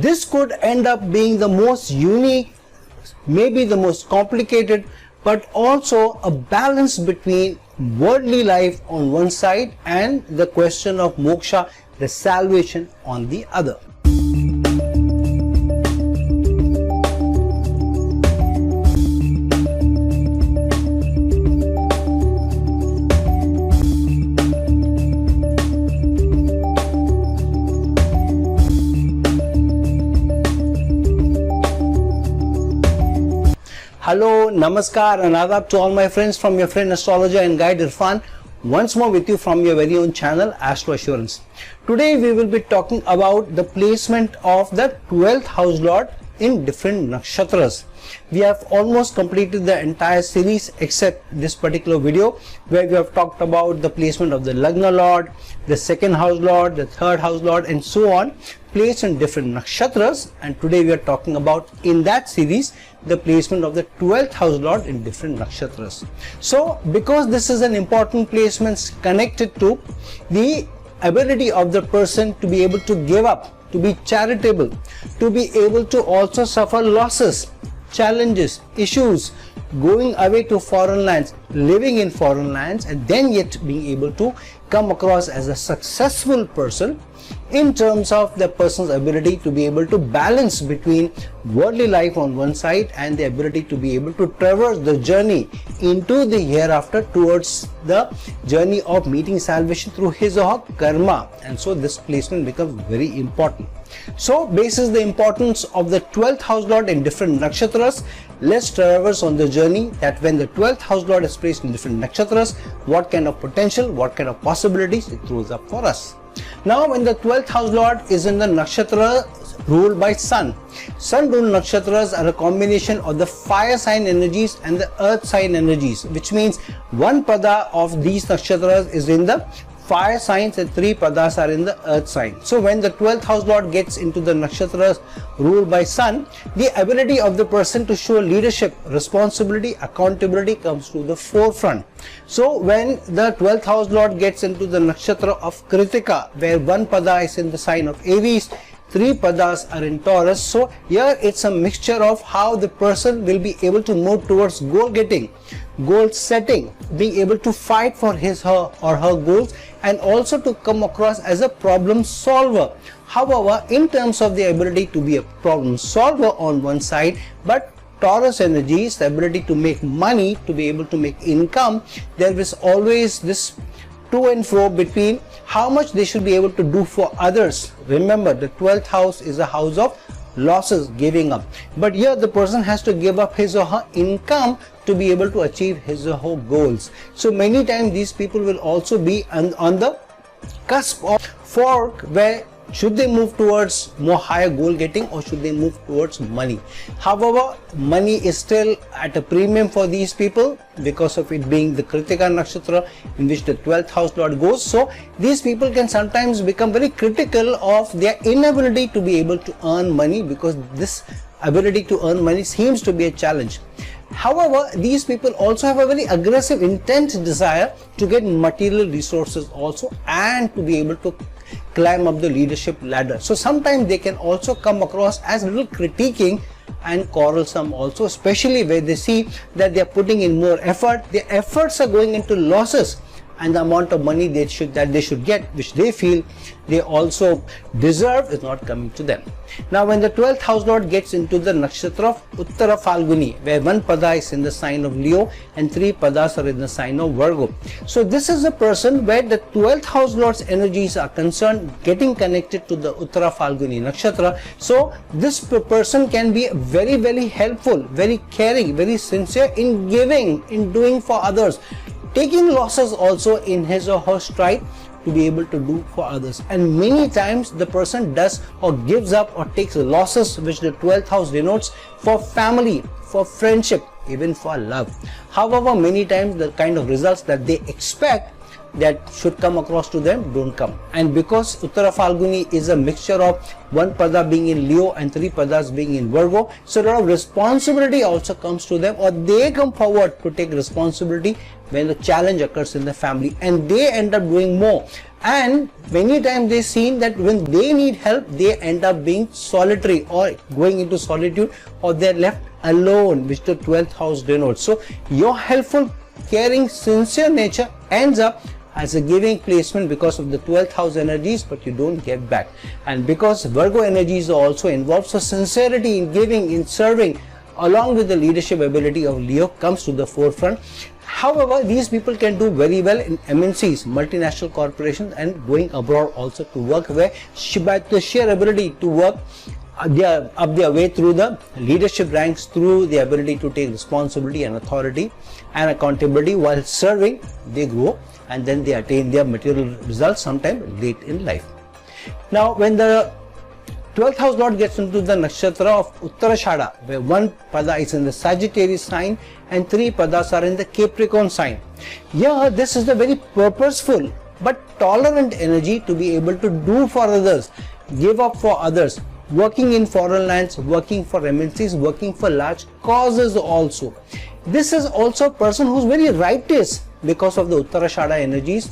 this could end up being the most unique, maybe the most complicated, but also a balance between worldly life on one side and the question of moksha, the salvation, on the other. Hello, Namaskar and Adab to all my friends from your friend astrologer and guide Irfan, once more with you from your very own channel Astro Assurance. Today we will be talking about the placement of the 12th house lord in different nakshatras. We have almost completed the entire series except this particular video, where we have talked about the placement of the Lagna lord, the second house lord, the third house lord, and so on, placed in different nakshatras. And today we are talking about, in that series, the placement of the 12th house lord in different nakshatras. So because this is an important placement connected to the ability of the person to be able to give up, to be charitable, to be able to also suffer losses, challenges, issues, going away to foreign lands, living in foreign lands, and then yet being able to come across as a successful person in terms of the person's ability to be able to balance between worldly life on one side and the ability to be able to traverse the journey into the hereafter towards the journey of meeting salvation through his or her karma. And so this placement becomes very important. So basis the importance of the 12th house lord in different nakshatras, let's traverse on the journey that when the 12th house lord is placed in different nakshatras, what kind of potential, what kind of possibilities it throws up for us. Now when the 12th house lord is in the nakshatra ruled by sun, sun ruled nakshatras are a combination of the fire sign energies and the earth sign energies, which means one pada of these nakshatras is in the fire signs and 3 padas are in the earth sign. So when the 12th house lord gets into the nakshatras ruled by sun, the ability of the person to show leadership, responsibility, accountability comes to the forefront. So when the 12th house lord gets into the nakshatra of Kritika, where one pada is in the sign of Aries, 3 padas are in Taurus, so here it's a mixture of how the person will be able to move towards goal getting, goal setting, being able to fight for his or her goals, and also to come across as a problem solver. However, in terms of the ability to be a problem solver on one side, but Taurus energies, the ability to make money, to be able to make income, there is always this to and fro between how much they should be able to do for others. Remember, the 12th house is a house of losses, giving up, but here the person has to give up his or her income to be able to achieve his or her goals. So many times these people will also be on the cusp of fork, where should they move towards more higher goal getting or should they move towards money. However, money is still at a premium for these people because of it being the Kritika nakshatra in which the 12th house lord goes. So these people can sometimes become very critical of their inability to be able to earn money, because this ability to earn money seems to be a challenge. However, these people also have a very aggressive, intense desire to get material resources also and to be able to climb up the leadership ladder. So sometimes they can also come across as a little critiquing and quarrelsome also, especially where they see that they are putting in more effort, their efforts are going into losses, and the amount of money they should get, which they feel they also deserve, is not coming to them. Now when the 12th house lord gets into the nakshatra of Uttara Phalguni, where one pada is in the sign of Leo and 3 padas are in the sign of Virgo. So this is a person where the 12th house lord's energies are concerned, getting connected to the Uttara Phalguni nakshatra. So this person can be very, very helpful, very caring, very sincere in giving, in doing for others, taking losses also in his or her stride to be able to do for others. And many times the person does or gives up or takes losses, which the 12th house denotes, for family, for friendship, even for love. However, many times the kind of results that they expect that should come across to them don't come. And because Uttara Falguni is a mixture of one pada being in Leo and 3 padas being in Virgo, so a lot of responsibility also comes to them, or they come forward to take responsibility when the challenge occurs in the family, and they end up doing more. And many times they've seen that when they need help, they end up being solitary or going into solitude, or they're left alone, which the 12th house denotes. So your helpful, caring, sincere nature ends up as a giving placement because of the 12th house energies, but you don't get back. And because Virgo energies are also involved, so sincerity in giving, in serving, along with the leadership ability of Leo comes to the forefront. However, these people can do very well in MNCs, multinational corporations, and going abroad also to work, where by the sheer ability to work up their way through the leadership ranks, through the ability to take responsibility and authority and accountability while serving, they grow and then they attain their material results sometime late in life. Now, when the 12th house lord gets into the nakshatra of Uttarashada, where one pada is in the Sagittarius sign and 3 padas are in the Capricorn sign. Here, this is a very purposeful but tolerant energy to be able to do for others, give up for others, working in foreign lands, working for MNCs, working for large causes also. This is also a person who's very righteous because of the Uttarashada energies,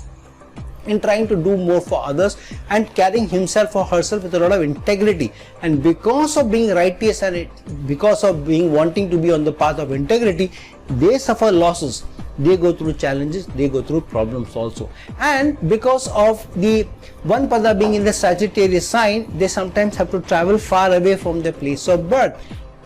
in trying to do more for others and carrying himself or herself with a lot of integrity. And because of being righteous and because of being wanting to be on the path of integrity, they suffer losses, they go through challenges, they go through problems also. And because of the one pada being in the Sagittarius sign, they sometimes have to travel far away from their place of birth,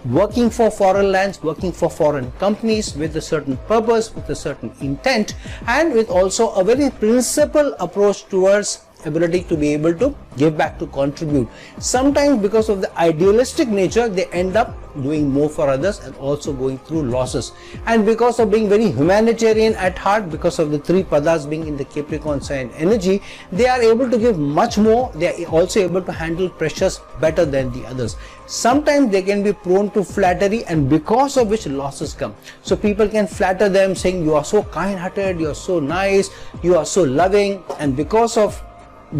working for foreign lands, working for foreign companies with a certain purpose, with a certain intent, and with also a very principled approach towards ability to be able to give back, to contribute. Sometimes because of the idealistic nature, they end up doing more for others and also going through losses. And because of being very humanitarian at heart, because of the 3 padas being in the Capricorn sign energy, they are able to give much more. They are also able to handle pressures better than the others. Sometimes they can be prone to flattery, and because of which losses come. So people can flatter them saying, you are so kind-hearted, you are so nice, you are so loving, and because of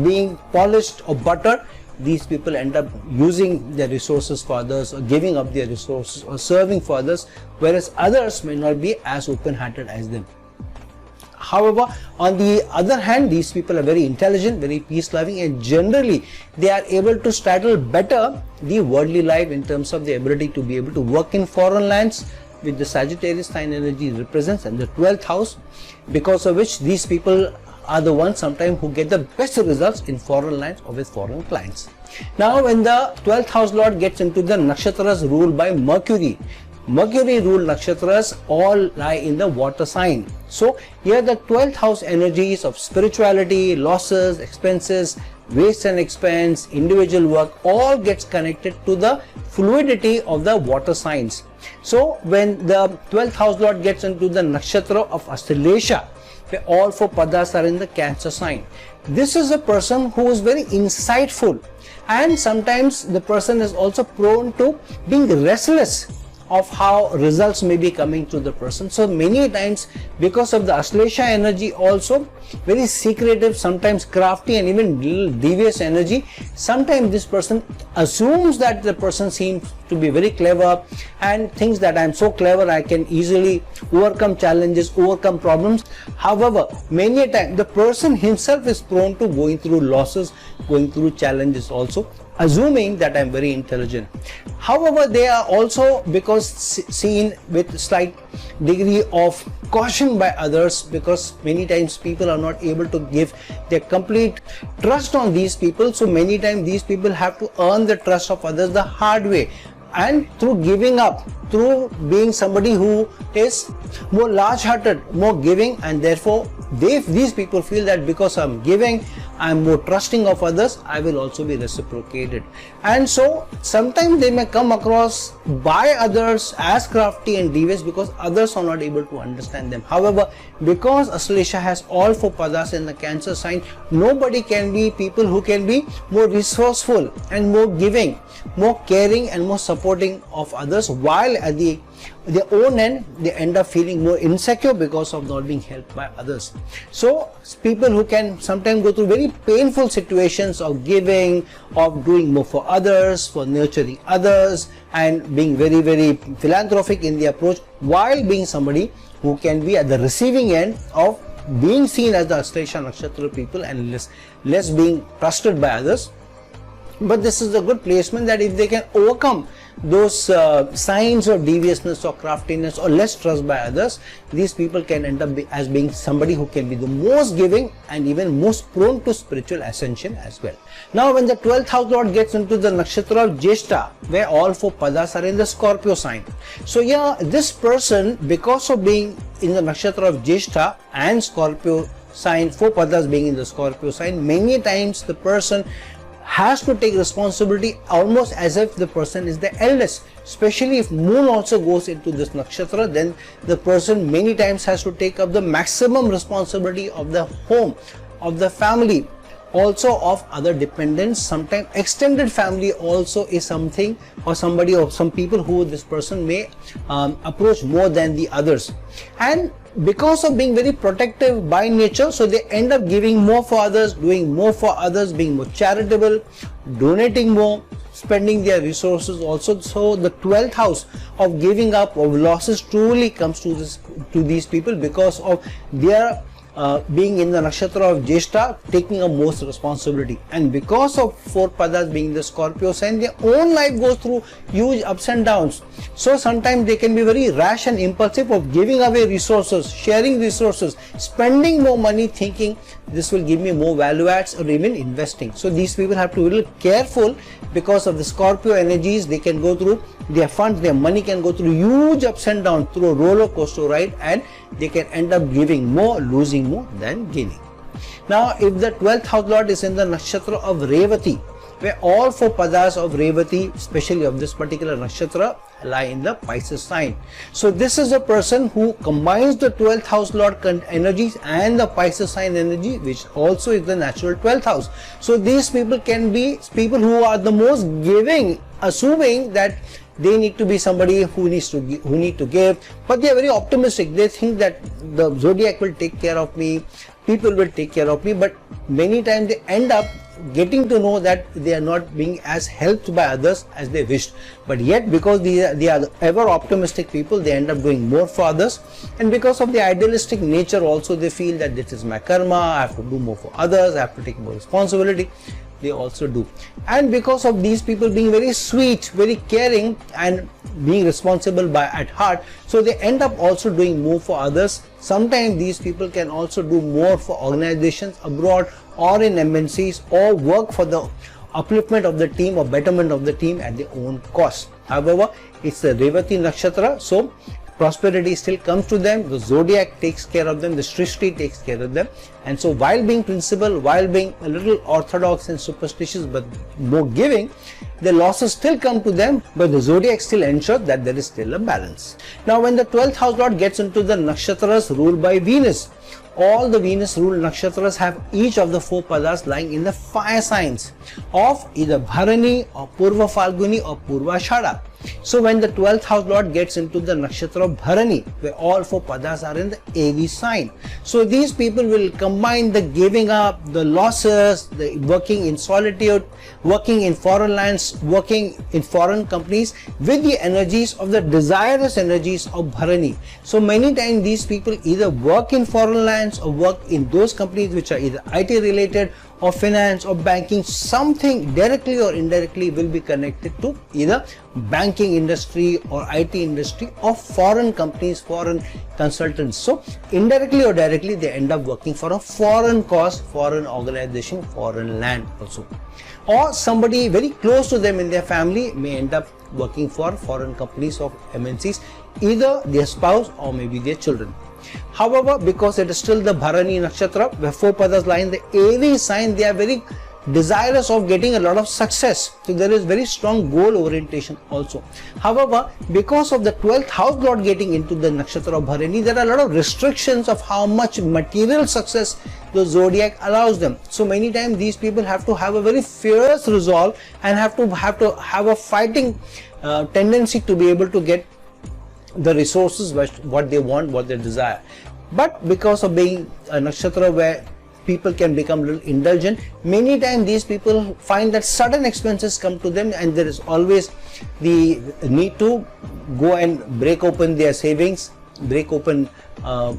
being polished or buttered, these people end up using their resources for others, or giving up their resources, or serving for others, whereas others may not be as open-hearted as them. However, on the other hand, these people are very intelligent, very peace-loving, and generally they are able to straddle better the worldly life in terms of the ability to be able to work in foreign lands, with the Sagittarius sign energy represents, and the 12th house, because of which these people are the ones sometimes who get the best results in foreign lands or with foreign clients. Now, when the 12th house lord gets into the nakshatras ruled by Mercury, Mercury ruled nakshatras all lie in the water sign. So here the 12th house energies of spirituality, losses, expenses, waste and expense, individual work, all gets connected to the fluidity of the water signs. So when the 12th house lord gets into the nakshatra of Astro, where all 4 padas are in the Cancer sign, this is a person who is very insightful, and sometimes the person is also prone to being restless of how results may be coming to the person. So many times, because of the Aslesha energy, also very secretive, sometimes crafty, and even little devious energy, sometimes this person assumes that the person seems to be very clever and thinks that I am so clever, I can easily overcome challenges, overcome problems. However, many a time the person himself is prone to going through losses, going through challenges also, assuming that I am very intelligent. However, they are also, because seen with slight degree of caution by others, because many times people are not able to give their complete trust on these people. So many times these people have to earn the trust of others the hard way, and through giving up, through being somebody who is more large-hearted, more giving, and therefore these people feel that because I'm giving, I'm more trusting of others, I will also be reciprocated. And so sometimes they may come across by others as crafty and devious because others are not able to understand them. However, because Aslesha has all 4 padas in the Cancer sign, nobody can be people who can be more resourceful and more giving, more caring and more supporting of others, while at the their own end, they end up feeling more insecure because of not being helped by others. So people who can sometimes go through very painful situations of giving, of doing more for others, for nurturing others, and being very, very philanthropic in the approach, while being somebody who can be at the receiving end of being seen as the Astro Nakshatra people and less being trusted by others. But this is a good placement that if they can overcome those signs of deviousness or craftiness or less trust by others, these people can end up as being somebody who can be the most giving and even most prone to spiritual ascension as well. Now when the 12th house lord gets into the nakshatra of Jyeshta, where all 4 padas are in the Scorpio sign. So yeah, this person, because of being in the nakshatra of Jyeshta and Scorpio sign, 4 padas being in the Scorpio sign, many times the person has to take responsibility almost as if the person is the eldest. Especially if moon also goes into this nakshatra, then the person many times has to take up the maximum responsibility of the home, of the family, also of other dependents. Sometimes extended family also is something or somebody or some people who this person may approach more than the others. And because of being very protective by nature, so they end up giving more for others, doing more for others, being more charitable, donating more, spending their resources also. So the 12th house of giving up, of losses, truly comes to these people because of their being in the nakshatra of Jyeshta, taking up most responsibility. And because of 4 padas being the Scorpio sign, their own life goes through huge ups and downs. So sometimes they can be very rash and impulsive of giving away resources, sharing resources, spending more money, thinking this will give me more value adds, or even investing. So these people have to be a little careful because of the Scorpio energies. They can go through their funds, their money can go through huge ups and downs through a roller coaster ride, and they can end up giving more, losing more than gaining. Now if the 12th house lord is in the nakshatra of Revathi, where all 4 padas of Revathi, especially of this particular nakshatra, lie in the Pisces sign. So this is a person who combines the 12th house lord energies and the Pisces sign energy, which also is the natural 12th house. So these people can be people who are the most giving, assuming that they need to be somebody who need to give, but they are very optimistic. They think that the zodiac will take care of me, people will take care of me, but many times they end up getting to know that they are not being as helped by others as they wished. But yet, because they are ever optimistic people, they end up doing more for others. And because of the idealistic nature also, they feel that this is my karma, I have to do more for others, I have to take more responsibility. They also do. And because of these people being very sweet, very caring, and being responsible at heart, so they end up also doing more for others. Sometimes these people can also do more for organizations abroad or in MNCs, or work for the upliftment of the team or betterment of the team at their own cost. However, it's the Revathi nakshatra, so prosperity still comes to them, the zodiac takes care of them, the Srishti takes care of them. And so while being principled, while being a little orthodox and superstitious but more giving, the losses still come to them, but the zodiac still ensures that there is still a balance. Now when the 12th house lord gets into the nakshatras ruled by Venus, all the Venus ruled nakshatras have each of the 4 padas lying in the fire signs of either Bharani or Purva Falguni or Purvashada. So when the 12th house lord gets into the nakshatra of Bharani, where all 4 padas are in the AV sign, so these people will combine the giving up, the losses, the working in solitude, working in foreign lands, working in foreign companies, with the energies of the desirous energies of Bharani. So many times these people either work in foreign lands or work in those companies which are either IT related or finance or banking. Something directly or indirectly will be connected to either banking industry or IT industry or foreign companies, foreign consultants. So indirectly or directly they end up working for a foreign cause, foreign organization, foreign land also. Or somebody very close to them in their family may end up working for foreign companies or MNCs, either their spouse or maybe their children. However, because it is still the Bharani nakshatra, where 4 padas lie in the AV sign, they are very desirous of getting a lot of success. So there is very strong goal orientation also. However, because of the 12th house lord getting into the nakshatra of Bharani, there are a lot of restrictions of how much material success the zodiac allows them. So many times these people have to have a very fierce resolve and have to have a fighting tendency to be able to get the resources what they want, what they desire. But because of being a nakshatra where people can become a little indulgent, many times these people find that sudden expenses come to them, and there is always the need to go and break open their savings, break open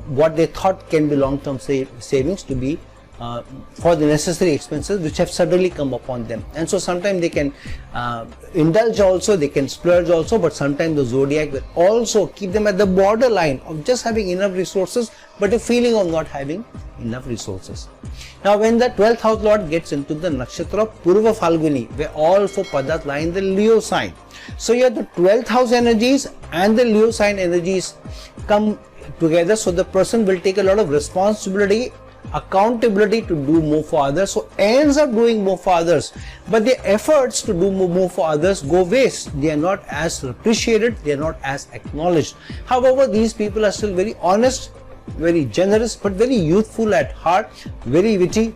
what they thought can be long-term savings to be for the necessary expenses which have suddenly come upon them. And so sometimes they can indulge also, they can splurge also, but sometimes the zodiac will also keep them at the borderline of just having enough resources but a feeling of not having enough resources. Now when the 12th house lord gets into the nakshatra Purva Falguni, where all four padas lie in the Leo sign. So here the 12th house energies and the Leo sign energies come together, so the person will take a lot of responsibility, accountability to do more for others, so ends up doing more for others, but their efforts to do more for others go waste. They are not as appreciated, they are not as acknowledged. However, these people are still very honest, very generous, but very youthful at heart, very witty,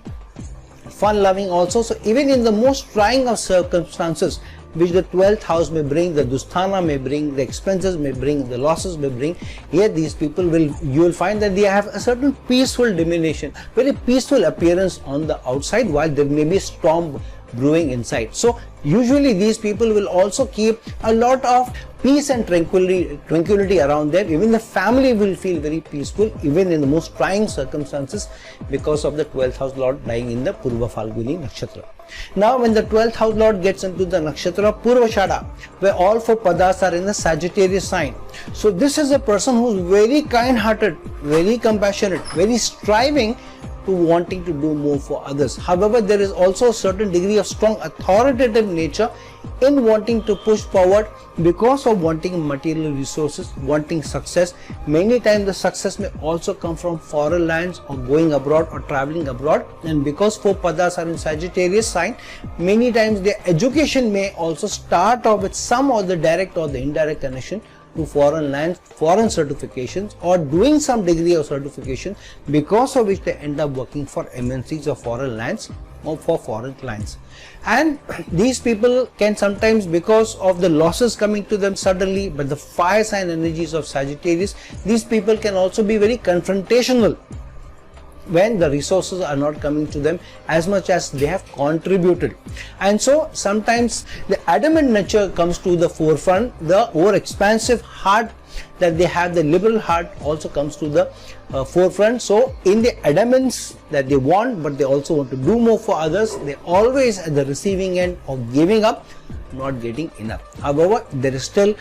fun loving also. So even in the most trying of circumstances which the 12th house may bring, the dusthana may bring, the expenses may bring, the losses may bring, yet these people you will find that they have a certain peaceful diminution, very peaceful appearance on the outside, while there may be storm brewing inside. So usually these people will also keep a lot of peace and tranquility around them. Even the family will feel very peaceful even in the most trying circumstances because of the 12th house lord lying in the Purva Falguni nakshatra. Now when the 12th house lord gets into the nakshatra Purvashada, where all four padas are in the Sagittarius sign, so this is a person who is very kind hearted, very compassionate, very striving to wanting to do more for others. However, there is also a certain degree of strong authoritative nature in wanting to push forward because of wanting material resources, wanting success. Many times the success may also come from foreign lands or going abroad or traveling abroad, and because four padas are in Sagittarius sign, many times their education may also start off with some or the direct or the indirect connection to foreign lands, foreign certifications, or doing some degree of certification, because of which they end up working for MNCs or foreign lands or for foreign clients. And these people can sometimes, because of the losses coming to them suddenly, but the fire sign energies of Sagittarius, these people can also be very confrontational when the resources are not coming to them as much as they have contributed. And so sometimes the adamant nature comes to the forefront, the over expansive heart that they have, the liberal heart also comes to the forefront. So in the adamance that they want, but they also want to do more for others, they always at the receiving end of giving up, not getting enough. However, there is still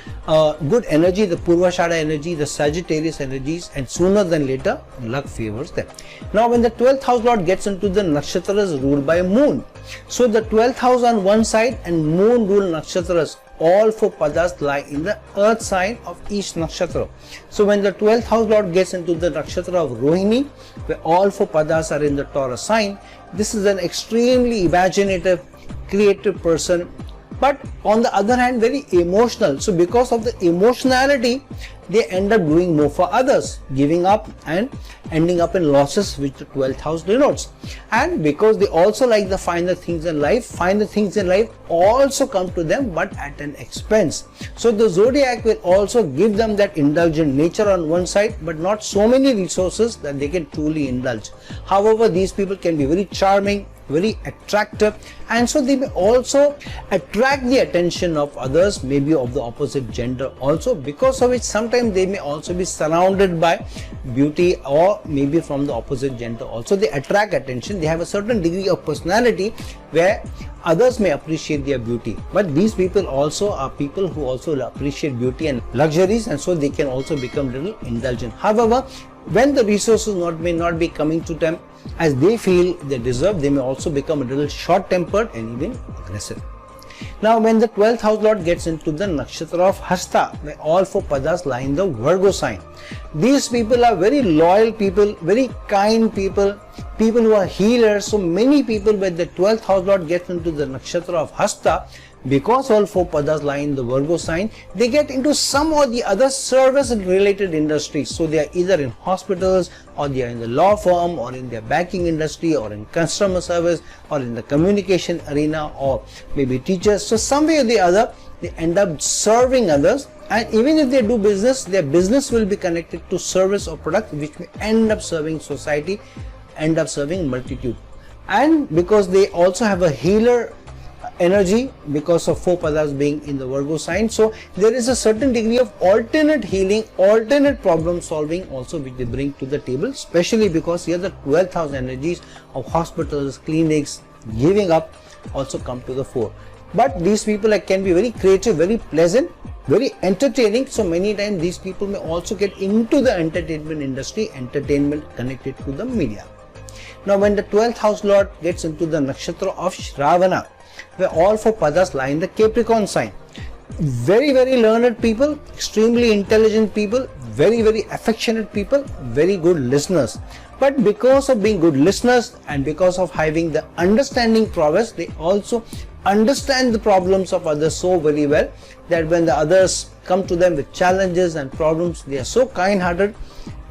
good energy, the Purvashada energy, the Sagittarius energies, and sooner than later luck favors them. Now when the 12th house lord gets into the nakshatras ruled by moon, so the 12th house on one side and moon ruled nakshatras, all four padas lie in the earth sign of each nakshatra. So when the 12th house lord gets into the nakshatra of Rohini, where all four padas are in the Taurus sign, this is an extremely imaginative, creative person, but on the other hand very emotional. So because of the emotionality, they end up doing more for others, giving up and ending up in losses, which the 12th house denotes. And because they also like the finer things in life, finer things in life also come to them, but at an expense. So the zodiac will also give them that indulgent nature on one side, but not so many resources that they can truly indulge. However, these people can be very charming, very attractive, and so they may also attract the attention of others, maybe of the opposite gender also, because of which sometimes they may also be surrounded by beauty, or maybe from the opposite gender also. They attract attention, they have a certain degree of personality where others may appreciate their beauty, but these people also are people who also appreciate beauty and luxuries, and so they can also become a little indulgent. However, when the resources may not be coming to them as they feel they deserve, they may also become a little short-tempered and even aggressive. Now when the 12th house lord gets into the nakshatra of Hasta, where all four padas lie in the Virgo sign, these people are very loyal people, very kind people, people who are healers. So many people, when the 12th house lord gets into the nakshatra of Hasta, because all 4 padas lie in the Virgo sign, they get into some or the other service related industries. So they are either in hospitals, or they are in the law firm, or in their banking industry, or in customer service, or in the communication arena, or maybe teachers. So some way or the other they end up serving others, and even if they do business, their business will be connected to service or product which may end up serving society, end up serving multitude. And because they also have a healer energy because of 4 padas being in the Virgo sign, so there is a certain degree of alternate healing, alternate problem solving also which they bring to the table, especially because here the 12th house energies of hospitals, clinics, giving up also come to the fore. But these people can be very creative, very pleasant, very entertaining. So many times these people may also get into the entertainment industry, entertainment connected to the media. Now when the 12th house lord gets into the nakshatra of Shravana, where all 4 padas lie in the Capricorn sign, very learned people, extremely intelligent people, very affectionate people, very good listeners. But because of being good listeners and because of having the understanding prowess, they also understand the problems of others so very well that when the others come to them with challenges and problems, they are so kind-hearted,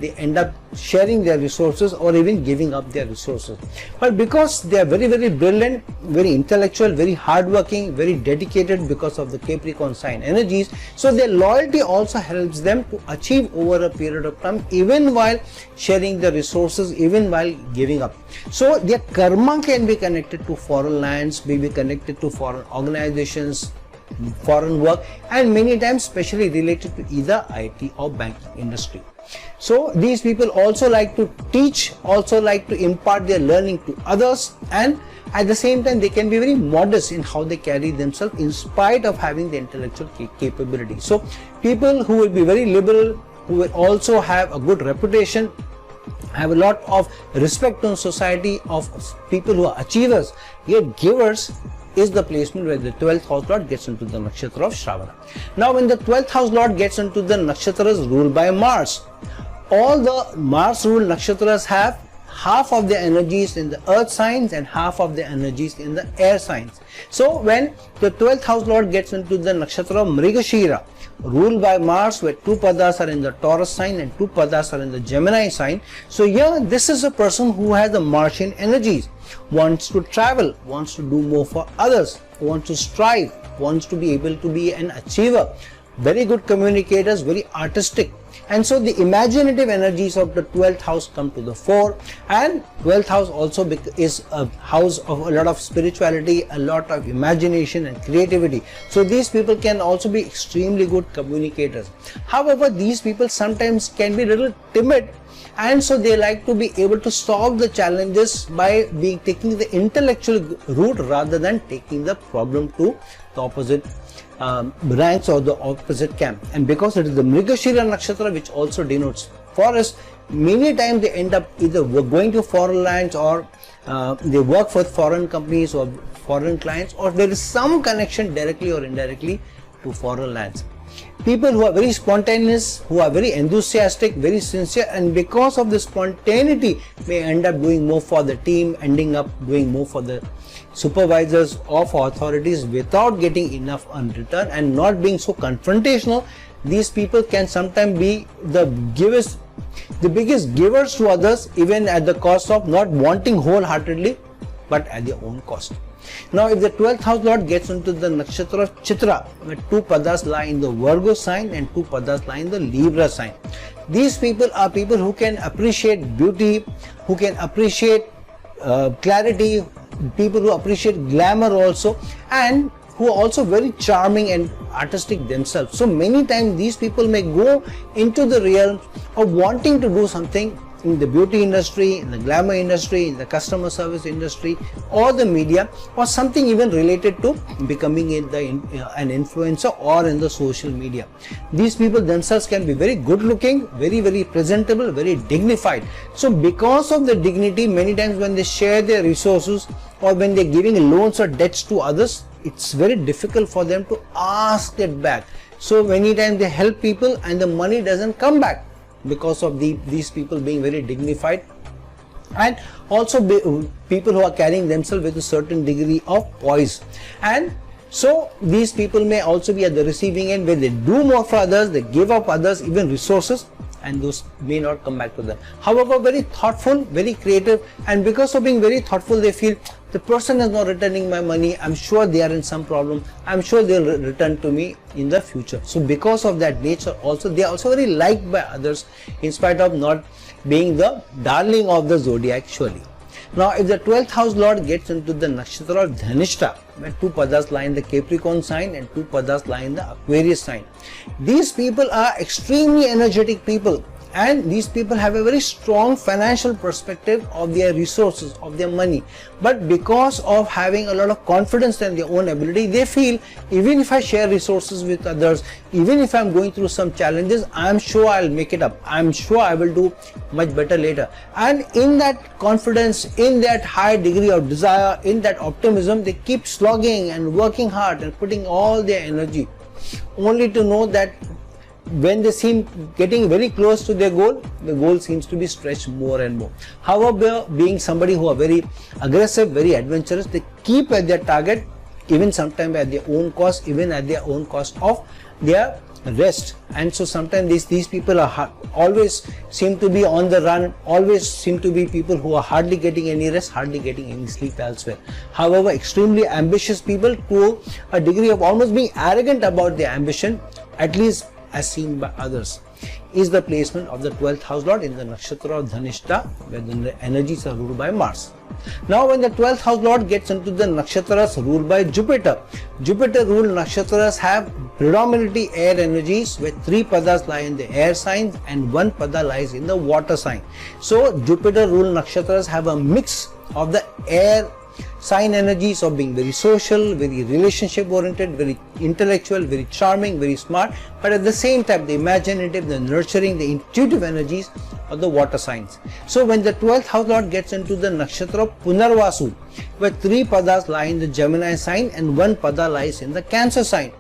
they end up sharing their resources or even giving up their resources. But because they are very brilliant, very intellectual, very hardworking, very dedicated because of the Capricorn sign energies, so their loyalty also helps them to achieve over a period of time, even while sharing the resources, even while giving up. So their karma can be connected to foreign lands, may be connected to foreign organizations, foreign work, and many times especially related to either IT or banking industry. So these people also like to teach, also like to impart their learning to others, and at the same time they can be very modest in how they carry themselves in spite of having the intellectual capability. So people who will be very liberal, who will also have a good reputation, have a lot of respect in society, of people who are achievers, yet givers, is the placement where the 12th house lord gets into the nakshatra of Shravana. Now when the 12th house lord gets into the nakshatras ruled by Mars, all the Mars ruled nakshatras have half of their energies in the earth signs and half of their energies in the air signs. So when the 12th house lord gets into the nakshatra of Mrigashira, ruled by Mars, where 2 padas are in the Taurus sign and 2 padas are in the Gemini sign, so here this is a person who has the Martian energies, wants to travel, wants to do more for others, wants to strive, wants to be able to be an achiever, very good communicators, very artistic. And so the imaginative energies of the 12th house come to the fore, and 12th house also is a house of a lot of spirituality, a lot of imagination and creativity. So these people can also be extremely good communicators. However, these people sometimes can be a little timid, and so they like to be able to solve the challenges by taking the intellectual route rather than taking the problem to the opposite ranks or the opposite camp. And because it is the Mrigashira nakshatra which also denotes forest, many times they end up either going to foreign lands, or they work for foreign companies or foreign clients, or there is some connection directly or indirectly to foreign lands. People who are very spontaneous, who are very enthusiastic, very sincere, and because of the spontaneity may end up doing more for the team, ending up doing more for the supervisors or for authorities without getting enough on return, and not being so confrontational. These people can sometimes be the biggest givers to others, even at the cost of not wanting wholeheartedly, but at their own cost. Now if the 12th house lord gets into the nakshatra of Chitra, where 2 padas lie in the Virgo sign and 2 padas lie in the Libra sign, these people are people who can appreciate beauty, who can appreciate clarity, people who appreciate glamour also, and who are also very charming and artistic themselves. So many times these people may go into the realm of wanting to do something in the beauty industry, in the glamour industry, in the customer service industry, or the media, or something even related to becoming an influencer or in the social media. These people themselves can be very good looking, very presentable, very dignified. So because of the dignity, many times when they share their resources or when they're giving loans or debts to others, it's very difficult for them to ask it back. So many times they help people and the money doesn't come back, because of these people being very dignified, and also people who are carrying themselves with a certain degree of poise. And So these people may also be at the receiving end, where they do more for others, they give up others, even resources, and those may not come back to them. However, very thoughtful, very creative, and because of being very thoughtful, they feel the person is not returning my money, I'm sure they are in some problem, I'm sure they'll return to me in the future. So because of that nature also, they are also very liked by others in spite of not being the darling of the zodiac surely. Now if the 12th house lord gets into the nakshatra of Dhanista, where 2 padas lie in the Capricorn sign and 2 padas lie in the Aquarius sign, these people are extremely energetic people, and these people have a very strong financial perspective of their resources, of their money. But because of having a lot of confidence in their own ability, they feel even if I share resources with others, even if I'm going through some challenges, I'm sure I'll make it up. I'm sure I will do much better later. And in that confidence, in that high degree of desire, in that optimism, they keep slogging and working hard and putting all their energy, only to know that when they seem getting very close to their goal, the goal seems to be stretched more and more. However, being somebody who are very aggressive, very adventurous, they keep at their target, even sometimes at their own cost, even at their own cost of their rest. And so sometimes these people are always seem to be on the run, always seem to be people who are hardly getting any rest, hardly getting any sleep elsewhere. However, extremely ambitious people to a degree of almost being arrogant about their ambition, at least as seen by others, is the placement of the 12th house lord in the nakshatra of Dhanista, where the energies are ruled by Mars. Now when the 12th house lord gets into the nakshatras ruled by Jupiter, Jupiter ruled nakshatras have predominantly air energies, where 3 padas lie in the air signs and 1 pada lies in the water sign. So Jupiter ruled nakshatras have a mix of the air sign energies of being very social, very relationship oriented, very intellectual, very charming, very smart, but at the same time the imaginative, the nurturing, the intuitive energies of the water signs. So when the 12th house lord gets into the nakshatra Punarvasu, where 3 padas lie in the Gemini sign and 1 pada lies in the Cancer sign,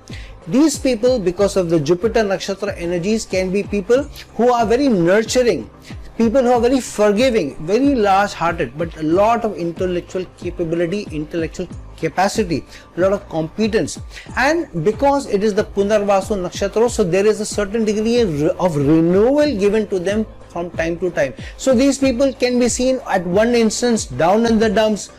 these people, because of the Jupiter nakshatra energies, can be people who are very nurturing, people who are very forgiving, very large-hearted, but a lot of intellectual capability, intellectual capacity, a lot of competence. And because it is the Punarvasu nakshatra, so there is a certain degree of renewal given to them from time to time. So these people can be seen at one instance down in the dumps,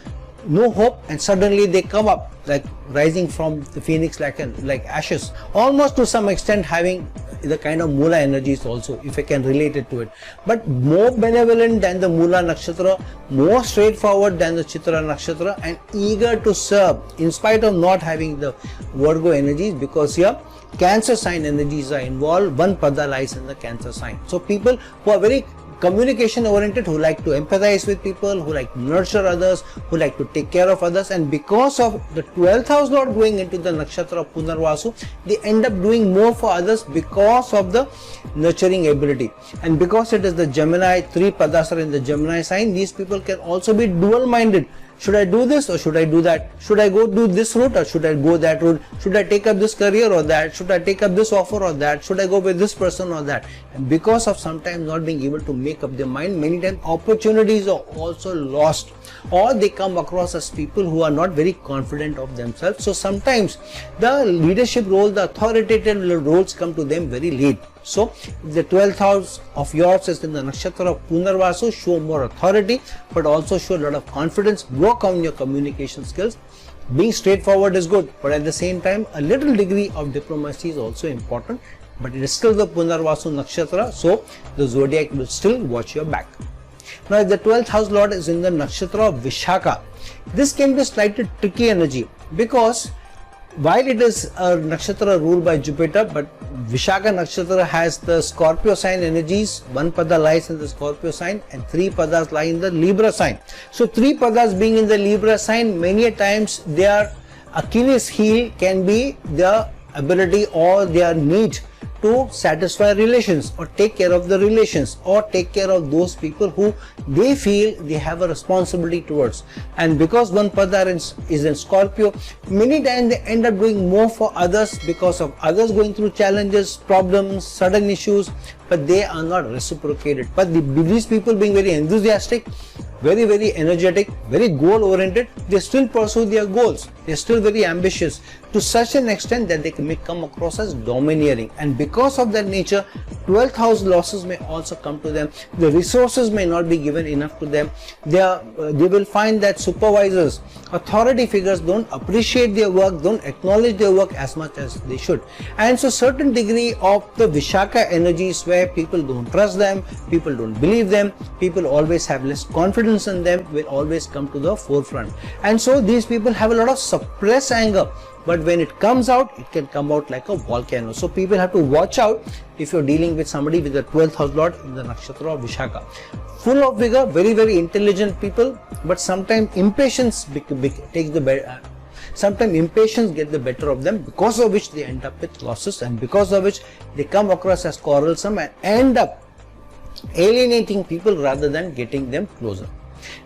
no hope, and suddenly they come up like rising from the phoenix like ashes, almost to some extent having the kind of Mula energies also, if I can relate it to it, but more benevolent than the Mula nakshatra, more straightforward than the Chitra nakshatra, and eager to serve in spite of not having the Virgo energies, because here Cancer sign energies are involved. 1 pada lies in the Cancer sign. So people who are very communication oriented, who like to empathize with people, who like to nurture others, who like to take care of others, and because of the 12th house lord going into the nakshatra of Punarvasu, they end up doing more for others because of the nurturing ability. And because it is the Gemini, 3 padas are in the Gemini sign, these people can also be dual minded. Should I do this or should I do that? Should I go do this route or should I go that route? Should I take up this career or that? Should I take up this offer or that? Should I go with this person or that? And because of sometimes not being able to make up their mind, many times opportunities are also lost, or they come across as people who are not very confident of themselves. So sometimes the leadership role, the authoritative roles come to them very late. So the 12th house of yours is in the nakshatra of Punarvasu, show more authority, but also show a lot of confidence. Work on your communication skills. Being straightforward is good, but at the same time a little degree of diplomacy is also important. But it is still the Punarvasu nakshatra, so the zodiac will still watch your back. Now if the 12th house lord is in the nakshatra of Vishaka, this can be slightly tricky energy, because while it is a nakshatra ruled by Jupiter, but Vishaka nakshatra has the Scorpio sign energies. 1 pada lies in the Scorpio sign and 3 padas lie in the Libra sign. So 3 padas being in the Libra sign, many a times their Achilles heel can be the ability or their need to satisfy relations or take care of the relations or take care of those people who they feel they have a responsibility towards. And because 1 pada is in Scorpio, many times they end up doing more for others because of others going through challenges, problems, sudden issues, but they are not reciprocated. But these people being very enthusiastic, very energetic, very goal oriented. They still pursue their goals. They're still very ambitious to such an extent that they may come across as domineering, and because of that nature, 12th house losses may also come to them. The resources may not be given enough to them. They will find that supervisors, authority figures don't appreciate their work, don't acknowledge their work as much as they should. And so certain degree of the Vishaka energies where people don't trust them, people don't believe them, people always have less confidence in them, will always come to the forefront. And so these people have a lot of suppressed anger, but when it comes out, it can come out like a volcano. So people have to watch out if you're dealing with somebody with a 12th house lord in the nakshatra of Vishaka. Full of vigor, very intelligent people, but sometimes impatience takes the sometimes impatience gets the better of them, because of which they end up with losses, and because of which they come across as quarrelsome and end up alienating people rather than getting them closer.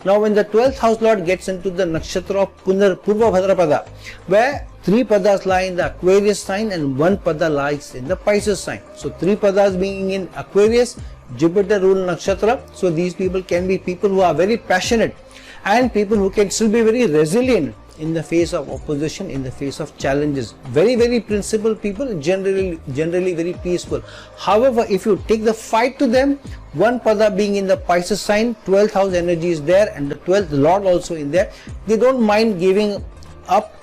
Now when the 12th house lord gets into the nakshatra of Purva Bhadrapada, where 3 padas lie in the Aquarius sign and 1 pada lies in the Pisces sign. So 3 padas being in Aquarius, Jupiter rule nakshatra. So these people can be people who are very passionate and people who can still be very resilient in the face of opposition, in the face of challenges. Very principled people, generally very peaceful. However, if you take the fight to them, 1 pada being in the Pisces sign, 12th house energy is there and the 12th lord also in there, they don't mind giving up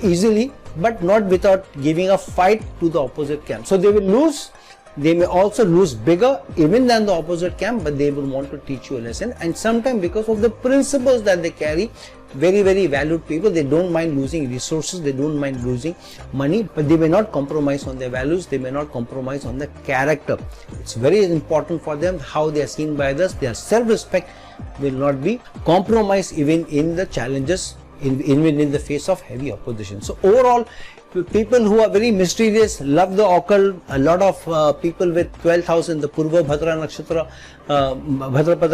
easily, but not without giving a fight to the opposite camp. So they will lose. They may also lose bigger even than the opposite camp, but they will want to teach you a lesson. And sometimes because of the principles that they carry, very valued people, they don't mind losing resources, they don't mind losing money, but they may not compromise on their values, they may not compromise on their character. It's very important for them how they are seen by others. Their self-respect will not be compromised even in the challenges, even in the face of heavy opposition. So overall, people who are very mysterious, love the occult. A lot of people with 12th house in the Purva Bhadrapada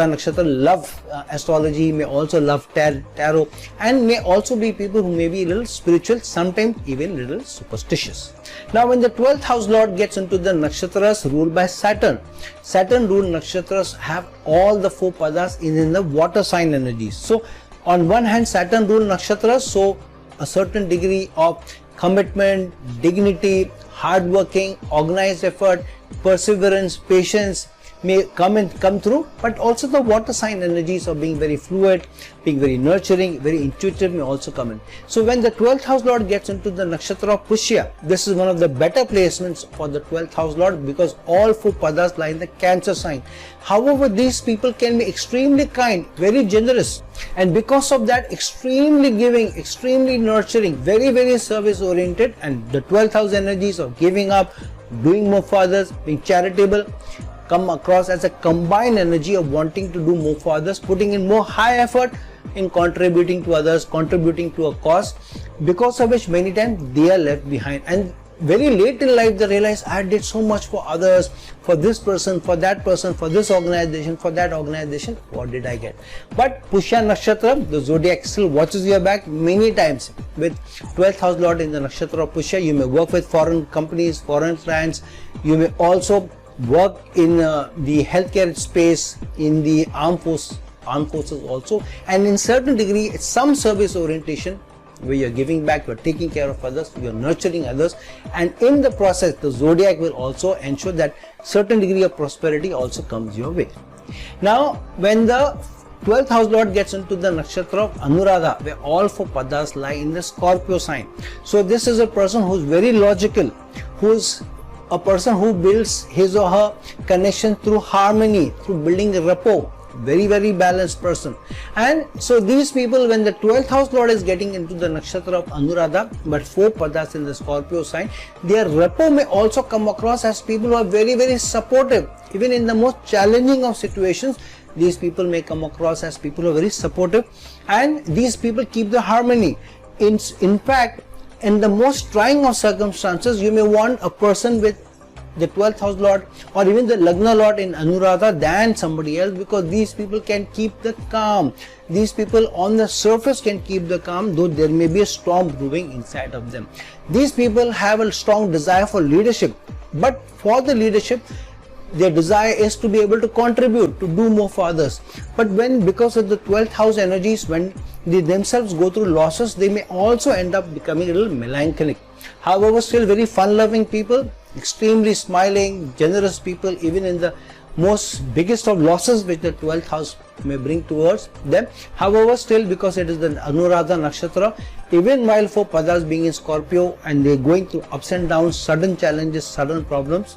nakshatra love astrology, may also love tarot, and may also be people who may be a little spiritual, sometimes even little superstitious. Now when the 12th house lord gets into the nakshatras ruled by Saturn, Saturn ruled nakshatras have all the 4 padas in the water sign energies. So on one hand, Saturn ruled nakshatras, so a certain degree of commitment, dignity, hard working, organized effort, perseverance, patience may come through, but also the water sign energies of being very fluid, being very nurturing, very intuitive may also come in. So when the 12th house lord gets into the nakshatra of Pushya, this is one of the better placements for the 12th house lord, because all 4 padas lie in the Cancer sign. However, these people can be extremely kind, very generous, and because of that, extremely giving, extremely nurturing, very service oriented, and the 12th house energies of giving up, doing more for others, being charitable, come across as a combined energy of wanting to do more for others, putting in more high effort in contributing to others, contributing to a cause, because of which many times they are left behind, and very late in life they realize, I did so much for others, for this person, for that person, for this organization, for that organization, what did I get? But Pushya nakshatra, the zodiac still watches your back many times. With 12th house lord in the nakshatra of Pushya, you may work with foreign companies, foreign clients, you may also work in the healthcare space, in the armed forces also, and in certain degree it's some service orientation where you're giving back, you're taking care of others, you're nurturing others, and in the process the zodiac will also ensure that certain degree of prosperity also comes your way. Now when the 12th house lord gets into the nakshatra of Anuradha, where all 4 padas lie in the Scorpio sign, so this is a person who's very logical, who's a person who builds his or her connection through harmony, through building a rapport, very balanced person. And so these people, when the 12th house lord is getting into the nakshatra of Anuradha, but 4 padas in the Scorpio sign, their rapport may also come across as people who are very supportive. Even in the most challenging of situations, these people may come across as people who are very supportive, and these people keep the harmony. In fact, in the most trying of circumstances, you may want a person with the 12th house lord or even the Lagna lord in Anuradha than somebody else, because these people can keep the calm. These people on the surface can keep the calm, though there may be a storm brewing inside of them. These people have a strong desire for leadership, but for the leadership, their desire is to be able to contribute, to do more for others. But when, because of the 12th house energies, when they themselves go through losses, they may also end up becoming a little melancholic. However, still very fun-loving people, extremely smiling, generous people, even in the most biggest of losses which the 12th house may bring towards them. However, still, because it is the Anuradha Nakshatra, even while for Padas being in Scorpio and they are going through ups and downs, sudden challenges, sudden problems,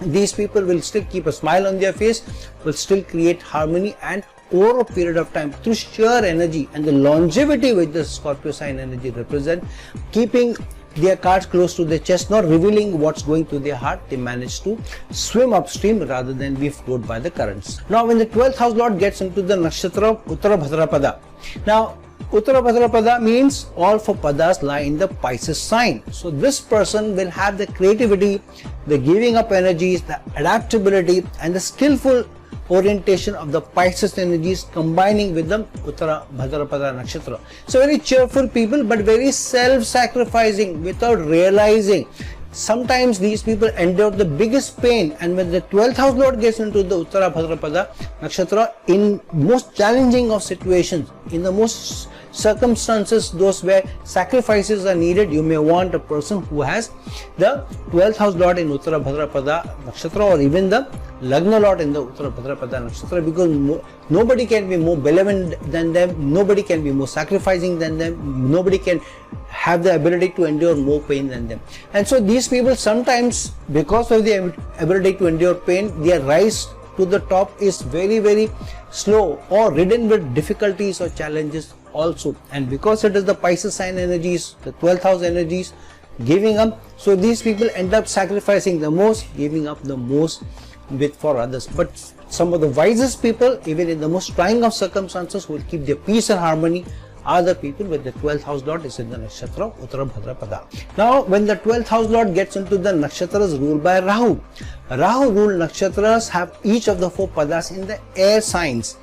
these people will still keep a smile on their face, will still create harmony, and over a period of time, through sheer energy and the longevity which the Scorpio sign energy represent, keeping their cards close to their chest, not revealing what's going through their heart, they manage to swim upstream rather than be flowed by the currents. Now, when the 12th house lord gets into the nakshatra Uttara Bhadrapada, now Uttara Bhadrapada means all four padas lie in the Pisces sign. So this person will have the creativity, the giving up energies, the adaptability, and the skillful orientation of the Pisces energies combining with the Uttara Bhadrapada Nakshatra. So very cheerful people, but very self-sacrificing without realizing. Sometimes these people endure the biggest pain, and when the 12th house lord gets into the Uttara Bhadrapada Nakshatra, in most challenging of situations, in the most circumstances, those where sacrifices are needed, you may want a person who has the 12th house lord in Uttara Bhadrapada Nakshatra, or even the Lagna lord in the Uttara Bhadrapada Nakshatra, because nobody can be more benevolent than them, nobody can be more sacrificing than them, nobody can have the ability to endure more pain than them. And so these people sometimes, because of the ability to endure pain, their rise to the top is very, very slow or ridden with difficulties or challenges also. And because it is the Pisces sign energies, the 12th house energies giving up, so these people end up sacrificing the most, giving up the most for others. But some of the wisest people, even in the most trying of circumstances, will keep their peace and harmony are the people with the 12th house lord is in the nakshatra Uttara Bhadrapada. Now, when the 12th house lord gets into the nakshatras ruled by Rahu, Rahu ruled nakshatras have each of the four padas in the air signs,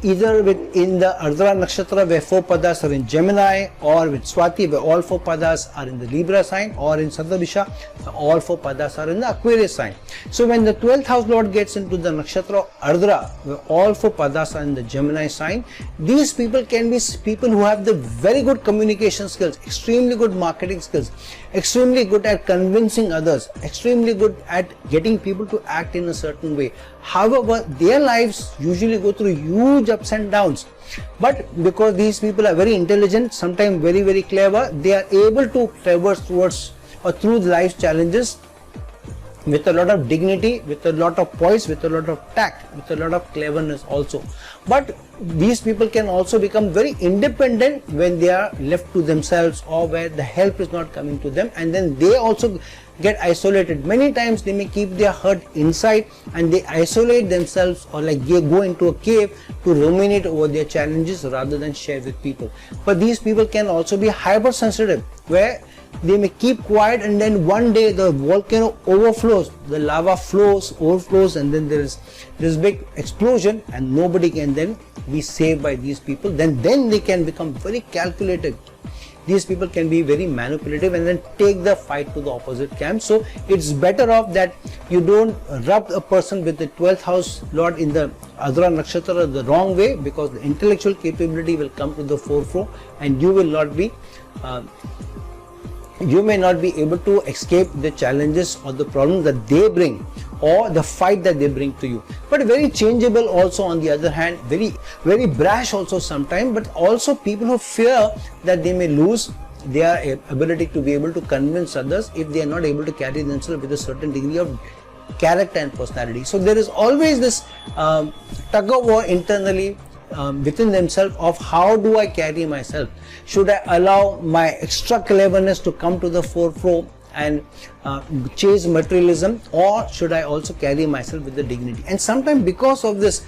either in the Ardhra Nakshatra where four padas are in Gemini, or with Swati where all four padas are in the Libra sign, or in Satabhisha all four padas are in the Aquarius sign. So when the 12th house lord gets into the Nakshatra Ardhra where all four padas are in the Gemini sign, these people can be people who have the very good communication skills, extremely good marketing skills, extremely good at convincing others, extremely good at getting people to act in a certain way. However, their lives usually go through huge ups and downs. But because these people are very intelligent, sometimes very, very clever, they are able to traverse towards or through life's challenges with a lot of dignity, with a lot of poise, with a lot of tact, with a lot of cleverness also. But these people can also become very independent when they are left to themselves, or where the help is not coming to them, and then they also get isolated. Many times they may keep their hurt inside and they isolate themselves, or like they go into a cave to ruminate over their challenges rather than share with people. But these people can also be hypersensitive, where they may keep quiet and then one day the volcano overflows, the lava overflows, and then there is this big explosion and nobody can then be saved by these people. Then they can become very calculated. These people can be very manipulative and then take the fight to the opposite camp. So it's better off that you don't rub a person with the 12th house lord in the Adra Nakshatra the wrong way, because the intellectual capability will come to the forefront and you will not be you may not be able to escape the challenges or the problems that they bring, or the fight that they bring to you. But very changeable also on the other hand, very, very brash also sometimes, but also people who fear that they may lose their ability to be able to convince others if they are not able to carry themselves with a certain degree of character and personality. So there is always this tug of war internally within themselves of how do I carry myself. Should I allow my extra cleverness to come to the forefront and chase materialism, or should I also carry myself with the dignity? And sometimes because of this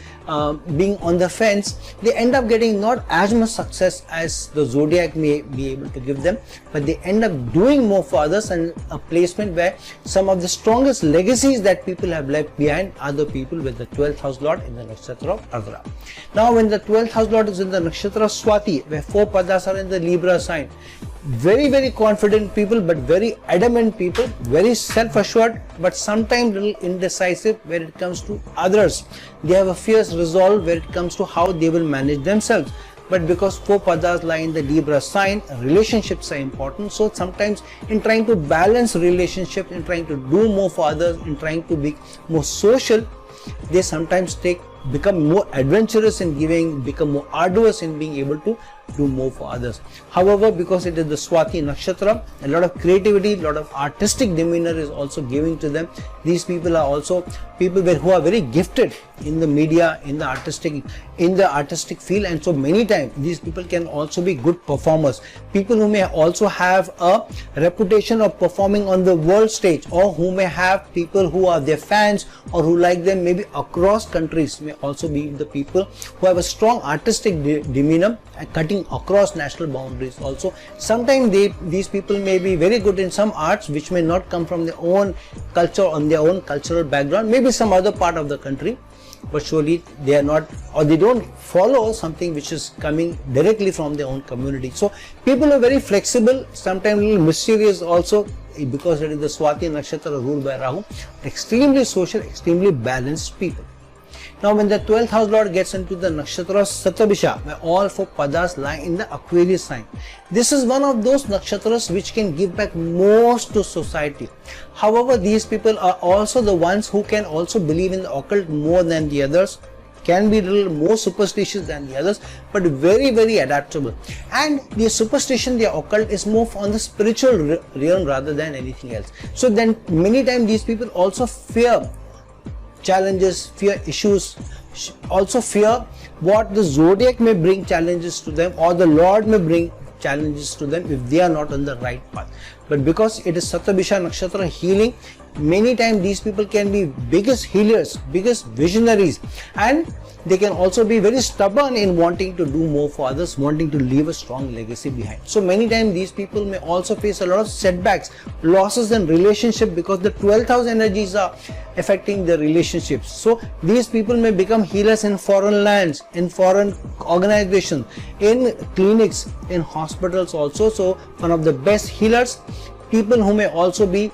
being on the fence, they end up getting not as much success as the zodiac may be able to give them, but they end up doing more for others, and a placement where some of the strongest legacies that people have left behind are the people with the 12th house lord in the nakshatra of Ardhra. Now when the 12th house lord is in the nakshatra Swati, where four padas are in the Libra sign, very confident people, but very adamant people, very self-assured, but sometimes little indecisive when it comes to others. They have a fierce resolve when it comes to how they will manage themselves. But because 4 padas lie in the Libra sign, relationships are important. So sometimes in trying to balance relationships, in trying to do more for others, in trying to be more social, they sometimes become more adventurous in giving, become more arduous in being able to do more for others. However, because it is the Swati Nakshatra, a lot of creativity, a lot of artistic demeanor is also giving to them. These people are also people who are very gifted in the media, in the artistic field, and so many times these people can also be good performers. People who may also have a reputation of performing on the world stage, or who may have people who are their fans or who like them maybe across countries, may also be the people who have a strong artistic demeanor and cutting across national boundaries also. Sometimes these people may be very good in some arts which may not come from their own culture, on their own cultural background, maybe some other part of the country, but surely they are not, or they don't follow something which is coming directly from their own community. So people are very flexible, sometimes a little mysterious also, because it is the Swati Nakshatra ruled by Rahu. Extremely social, extremely balanced people. Now when the 12th house lord gets into the nakshatra Satabhisha, where all 4 padas lie in the Aquarius sign, this is one of those nakshatras which can give back most to society. However, these people are also the ones who can also believe in the occult more than the others, can be a little more superstitious than the others, but very adaptable. And the superstition, the occult, is more on the spiritual realm rather than anything else. So then many times these people also fear challenges, fear issues, also fear what the zodiac may bring challenges to them, or the Lord may bring challenges to them if they are not on the right path. But because it is Satabhisha Nakshatra healing, many times these people can be biggest healers, biggest visionaries, and they can also be very stubborn in wanting to do more for others, wanting to leave a strong legacy behind. So many times these people may also face a lot of setbacks, losses in relationship, because the 12th house energies are affecting the relationships. So these people may become healers in foreign lands, in foreign organizations, in clinics, in hospitals also. So one of the best healers, people who may also be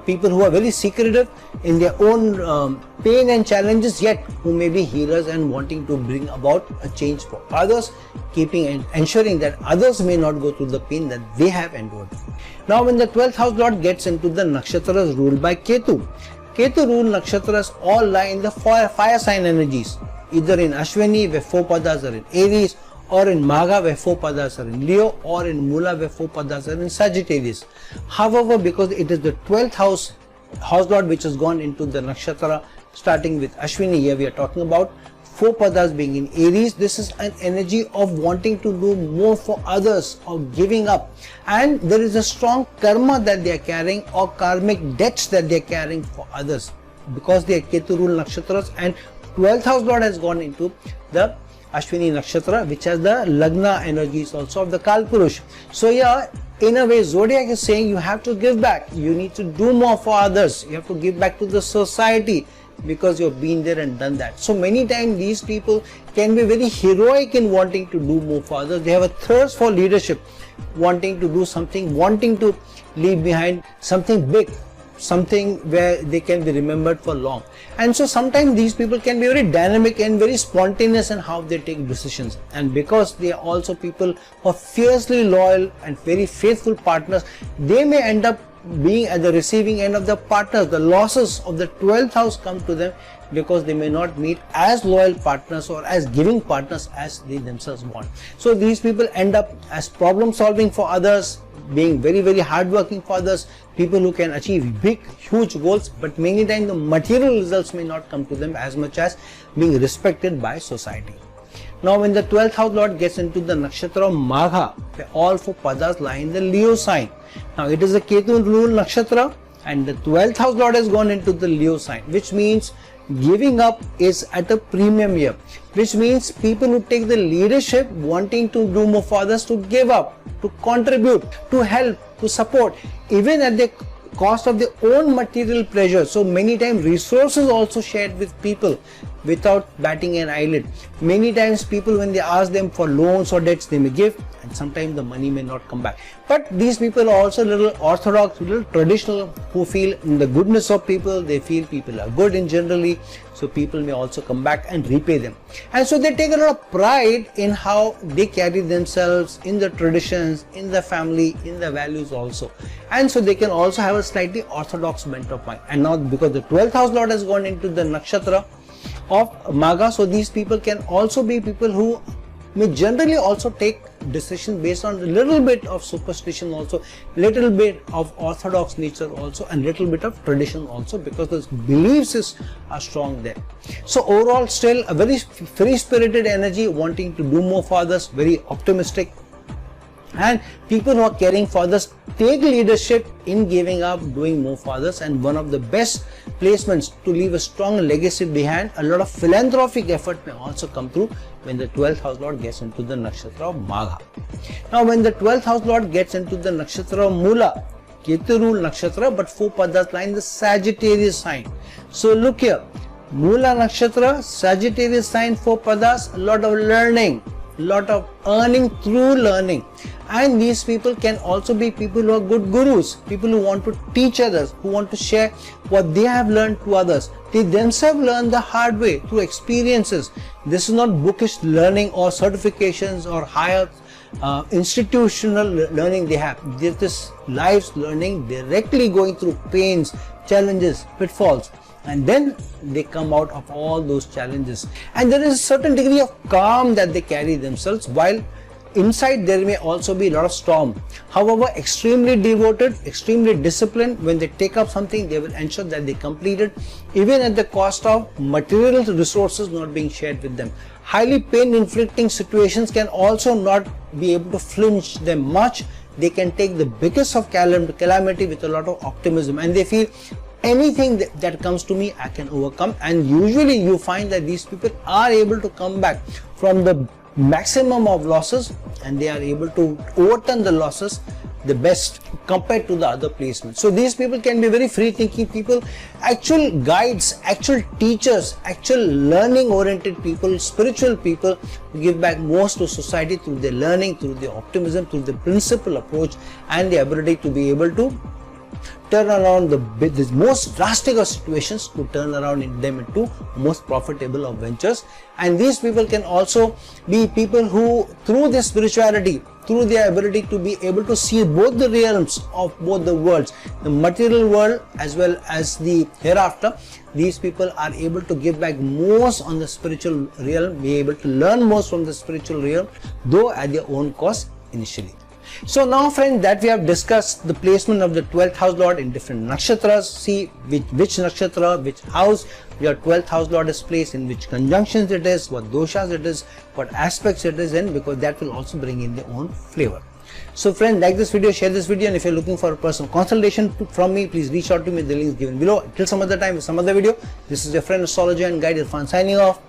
people who are very secretive in their own pain and challenges, yet who may be healers and wanting to bring about a change for others, keeping and ensuring that others may not go through the pain that they have endured. Now when the 12th house lord gets into the nakshatras ruled by Ketu, Ketu ruled nakshatras all lie in the fire sign energies, either in Ashwini where 4 padas are in Aries, or in Magha where 4 padas are in Leo, or in Mula where 4 padas are in Sagittarius. However, because it is the 12th house lord which has gone into the nakshatra starting with Ashwini, here we are talking about 4 padas being in Aries, this is an energy of wanting to do more for others, of giving up, and there is a strong karma that they are carrying, or karmic debts that they are carrying for others, because they are Ketu rule nakshatras, and 12th house lord has gone into the Ashwini Nakshatra, which has the Lagna energies also of the Kalpurush. So yeah, in a way zodiac is saying you have to give back, you need to do more for others, you have to give back to the society, because you've been there and done that. So many times these people can be very heroic in wanting to do more for others. They have a thirst for leadership, wanting to do something, wanting to leave behind something big, something where they can be remembered for long. And so sometimes these people can be very dynamic and very spontaneous in how they take decisions, and because they are also people who are fiercely loyal and very faithful partners, they may end up being at the receiving end of the partners. The losses of the 12th house come to them because they may not meet as loyal partners or as giving partners as they themselves want. So these people end up as problem solving for others, being very hardworking for others, people who can achieve big huge goals, but many times the material results may not come to them as much as being respected by society. Now when the 12th house lord gets into the nakshatra Magha, where all 4 padas lie in the Leo sign. Now it is a Ketu rule nakshatra, and the 12th house lord has gone into the Leo sign, which means giving up is at a premium here, which means people who take the leadership, wanting to do more for others, to give up, to contribute, to help, to support, even at the cost of their own material pleasure. So many times resources also shared with people without batting an eyelid. Many times people, when they ask them for loans or debts, they may give, and sometimes the money may not come back. But these people are also a little orthodox, a little traditional, who feel in the goodness of people. They feel people are good in generally, so people may also come back and repay them. And so they take a lot of pride in how they carry themselves, in the traditions, in the family, in the values also. And so they can also have a slightly orthodox bent of mind. And now because the 12th house lord has gone into the nakshatra of Magha, so these people can also be people who may generally also take decision based on a little bit of superstition also, little bit of orthodox nature also, and little bit of tradition also, because the beliefs are strong there. So overall, still a very free spirited energy, wanting to do more for others, very optimistic. And people who are caring for others take leadership in giving up, doing more for others, and one of the best placements to leave a strong legacy behind. A lot of philanthropic effort may also come through when the 12th house lord gets into the nakshatra of Magha. Now when the 12th house lord gets into the nakshatra of Mula, Ketu rule nakshatra, but 4 padas lie in the Sagittarius sign. So look here, Mula nakshatra, Sagittarius sign, 4 padas, a lot of learning, lot of earning through learning. And these people can also be people who are good gurus, people who want to teach others, who want to share what they have learned to others. They themselves learn the hard way through experiences. This is not bookish learning or certifications or higher institutional learning they have. This is life's learning, directly going through pains, challenges, pitfalls. And then they come out of all those challenges. And there is a certain degree of calm that they carry themselves, while inside there may also be a lot of storm. However, extremely devoted, extremely disciplined. When they take up something, they will ensure that they complete it, even at the cost of material resources not being shared with them. Highly pain-inflicting situations can also not be able to flinch them much. They can take the biggest of calamity with a lot of optimism, and they feel anything that comes to me, I can overcome. And usually you find that these people are able to come back from the maximum of losses, and they are able to overturn the losses the best compared to the other placements. So these people can be very free thinking people, actual guides, actual teachers, actual learning oriented people, spiritual people who give back most to society through their learning, through their optimism, through the principle approach, and the ability to be able to turn around the most drastic of situations, to turn around them into most profitable of ventures. And these people can also be people who, through their spirituality, through their ability to be able to see both the realms of both the worlds, the material world as well as the hereafter, these people are able to give back most on the spiritual realm, be able to learn most from the spiritual realm, though at their own cost initially. So now friends, that we have discussed the placement of the 12th house lord in different nakshatras, see which nakshatra, which house your 12th house lord is placed, in which conjunctions it is, what doshas it is, what aspects it is in, because that will also bring in their own flavor. So friends, like this video, share this video, and if you're looking for a personal consultation from me, please reach out to me, the link is given below. Until some other time with some other video, this is your friend astrologer and guide Irfan signing off.